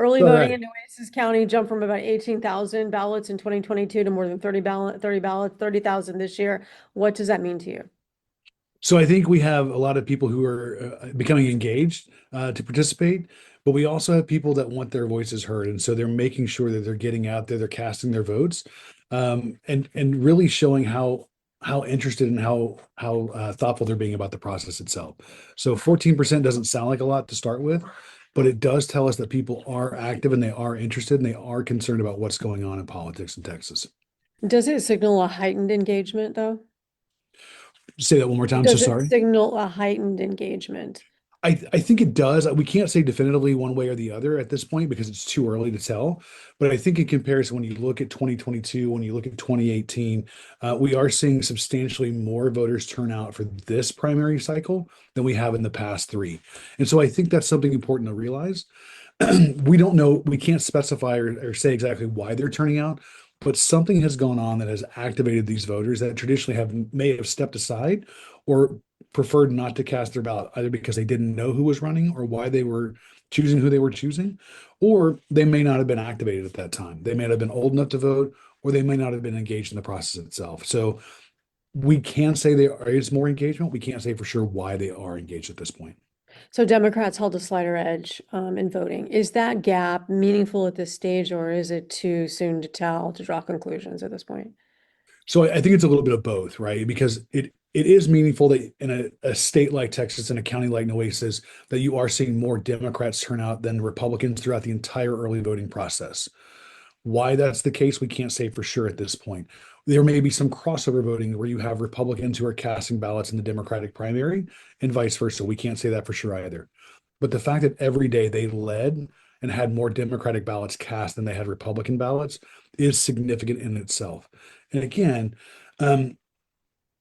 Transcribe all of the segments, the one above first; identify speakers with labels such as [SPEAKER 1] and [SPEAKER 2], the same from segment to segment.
[SPEAKER 1] early
[SPEAKER 2] All
[SPEAKER 1] voting
[SPEAKER 2] right.
[SPEAKER 1] in Nueces County jumped from about 18,000 ballots in 2022 to more than 30 ballots, 30,000 this year. What does that mean to you?
[SPEAKER 2] So I think we have a lot of people who are becoming engaged to participate, but we also have people that want their voices heard, and so they're making sure that they're getting out there, they're casting their votes, and really showing how interested and how thoughtful they're being about the process itself. So 14% doesn't sound like a lot to start with, but it does tell us that people are active and they are interested and they are concerned about what's going on in politics in Texas.
[SPEAKER 1] Does it signal a heightened engagement, though?
[SPEAKER 2] Say that one more time. So
[SPEAKER 1] Does it
[SPEAKER 2] sorry.
[SPEAKER 1] signal a heightened engagement?
[SPEAKER 2] I think it does. We can't say definitively one way or the other at this point because it's too early to tell. But I think in comparison, when you look at 2022, when you look at 2018, we are seeing substantially more voters turn out for this primary cycle than we have in the past three. And so I think that's something important to realize. We don't know, we can't specify or say exactly why they're turning out, but something has gone on that has activated these voters that traditionally may have stepped aside or preferred not to cast their ballot, either because they didn't know who was running or why they were choosing who they were choosing, or they may not have been activated at that time. They may not have been old enough to vote, or they may not have been engaged in the process itself. So we can say there is more engagement. We can't say for sure why they are engaged at this point.
[SPEAKER 1] So Democrats held a slighter edge in voting. Is that gap meaningful at this stage, or is it too soon to tell to draw conclusions at this point?
[SPEAKER 2] So I think it's a little bit of both, right? Because it is meaningful that in a state like Texas and a county like Nueces that you are seeing more Democrats turn out than Republicans throughout the entire early voting process. Why that's the case, we can't say for sure at this point. There may be some crossover voting where you have Republicans who are casting ballots in the Democratic primary and vice versa. We can't say that for sure either. But the fact that every day they led and had more Democratic ballots cast than they had Republican ballots is significant in itself. And again, um,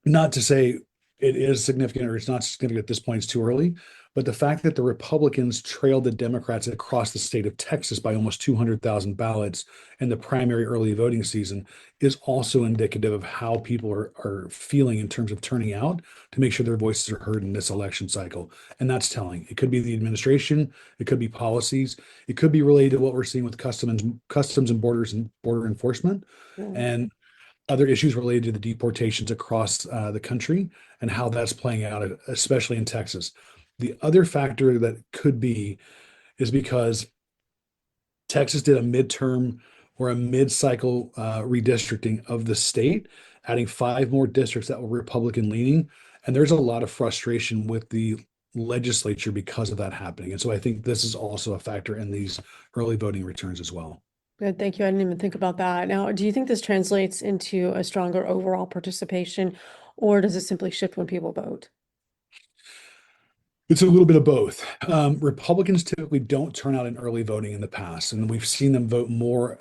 [SPEAKER 2] not to say it is significant or it's not significant at this point, it's too early. But the fact that the Republicans trailed the Democrats across the state of Texas by almost 200,000 ballots in the primary early voting season is also indicative of how people are feeling in terms of turning out to make sure their voices are heard in this election cycle. And that's telling. It could be the administration, it could be policies, it could be related to what we're seeing with customs and borders and border enforcement.
[SPEAKER 1] Yeah.
[SPEAKER 2] And other issues related to the deportations across the country and how that's playing out, especially in Texas. The other factor that could be is because Texas did a midterm or a mid-cycle redistricting of the state, adding five more districts that were Republican leaning. And there's a lot of frustration with the legislature because of that happening. And so I think this is also a factor in these early voting returns as well.
[SPEAKER 1] Good, thank you. I didn't even think about that. Now, do you think this translates into a stronger overall participation, or does it simply shift when people vote?
[SPEAKER 2] It's a little bit of both. Republicans typically don't turn out in early voting in the past, and we've seen them vote more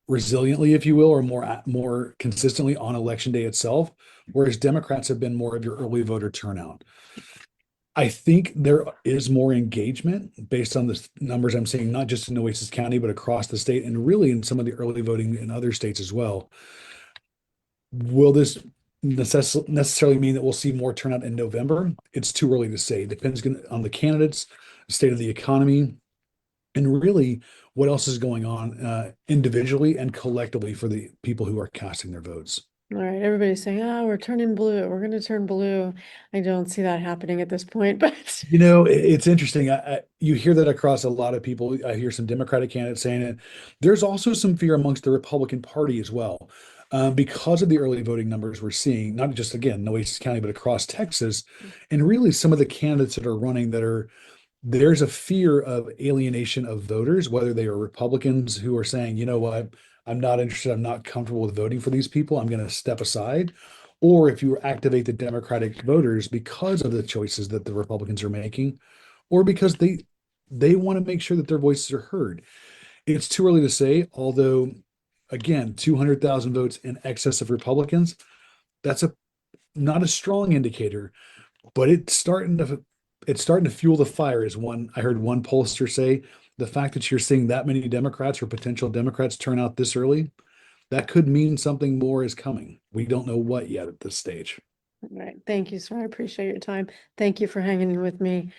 [SPEAKER 2] resiliently, if you will, or more consistently on election day itself, whereas Democrats have been more of your early voter turnout. I think there is more engagement based on the numbers I'm seeing, not just in Nueces County, but across the state and really in some of the early voting in other states as well. Will this necessarily mean that we'll see more turnout in November? It's too early to say. It depends on the candidates, the state of the economy, and really what else is going on individually and collectively for the people who are casting their votes.
[SPEAKER 1] All right, everybody's saying, "Oh, we're turning blue. We're going to turn blue." I don't see that happening at this point, but
[SPEAKER 2] You know, it's interesting. You hear that across a lot of people. I hear some Democratic candidates saying it. There's also some fear amongst the Republican Party as well, because of the early voting numbers we're seeing, not just again Nueces County, but across Texas, and really some of the candidates that are running that are there's a fear of alienation of voters, whether they are Republicans who are saying, you know what, I'm not interested, I'm not comfortable with voting for these people, I'm going to step aside. Or if you activate the Democratic voters because of the choices that the Republicans are making, or because they want to make sure that their voices are heard. It's too early to say, although again, 200,000 votes in excess of Republicans, that's a not a strong indicator, but it's starting to fuel the fire, as one I heard one pollster say. The fact that you're seeing that many Democrats or potential Democrats turn out this early, that could mean something more is coming. We don't know what yet at this stage.
[SPEAKER 1] all right. Thank you, sir. I appreciate your time. Thank you for hanging in with me.